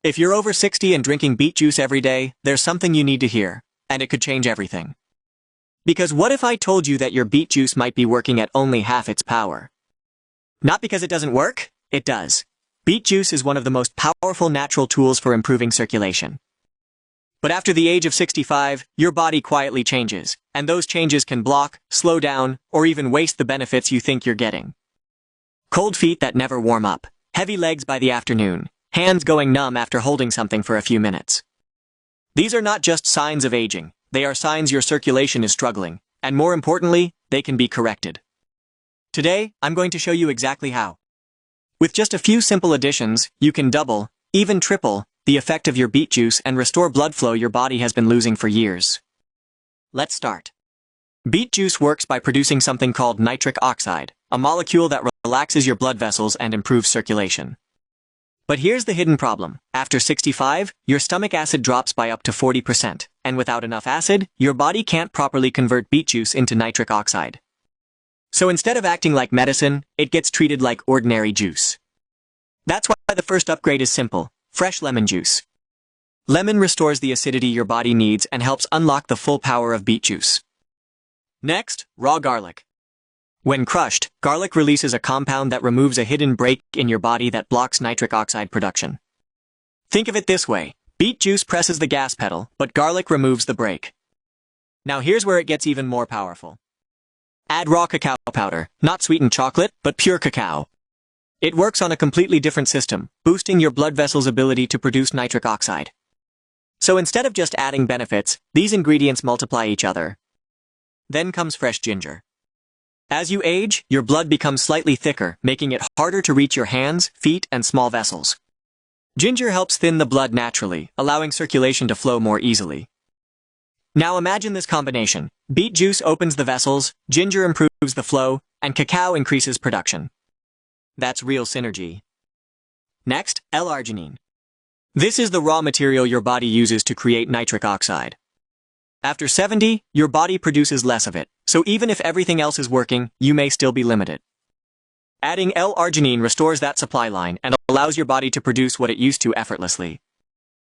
If you're over 60 and drinking beet juice every day, there's something you need to hear, and it could change everything. Because what if I told you that your beet juice might be working at only half its power? Not because it doesn't work, it does. Beet juice is one of the most powerful natural tools for improving circulation. But after the age of 65, your body quietly changes, and those changes can block, slow down, or even waste the benefits you think you're getting. Cold feet that never warm up, heavy legs by the afternoon, hands going numb after holding something for a few minutes. These are not just signs of aging, they are signs your circulation is struggling, and more importantly, they can be corrected. Today, I'm going to show you exactly how. With just a few simple additions, you can double, even triple, the effect of your beet juice and restore blood flow your body has been losing for years. Let's start. Beet juice works by producing something called nitric oxide, a molecule that relaxes your blood vessels and improves circulation. But here's the hidden problem. After 65, your stomach acid drops by up to 40%, and without enough acid, your body can't properly convert beet juice into nitric oxide. So instead of acting like medicine, it gets treated like ordinary juice. That's why the first upgrade is simple: fresh lemon juice. Lemon restores the acidity your body needs and helps unlock the full power of beet juice. Next, raw garlic. When crushed, garlic releases a compound that removes a hidden brake in your body that blocks nitric oxide production. Think of it this way: beet juice presses the gas pedal, but garlic removes the brake. Now here's where it gets even more powerful. Add raw cacao powder, not sweetened chocolate, but pure cacao. It works on a completely different system, boosting your blood vessels' ability to produce nitric oxide. So instead of just adding benefits, these ingredients multiply each other. Then comes fresh ginger. As you age, your blood becomes slightly thicker, making it harder to reach your hands, feet, and small vessels. Ginger helps thin the blood naturally, allowing circulation to flow more easily. Now imagine this combination. Beet juice opens the vessels, ginger improves the flow, and cacao increases production. That's real synergy. Next, L-arginine. This is the raw material your body uses to create nitric oxide. After 70, your body produces less of it, so even if everything else is working, you may still be limited. Adding L-arginine restores that supply line and allows your body to produce what it used to effortlessly.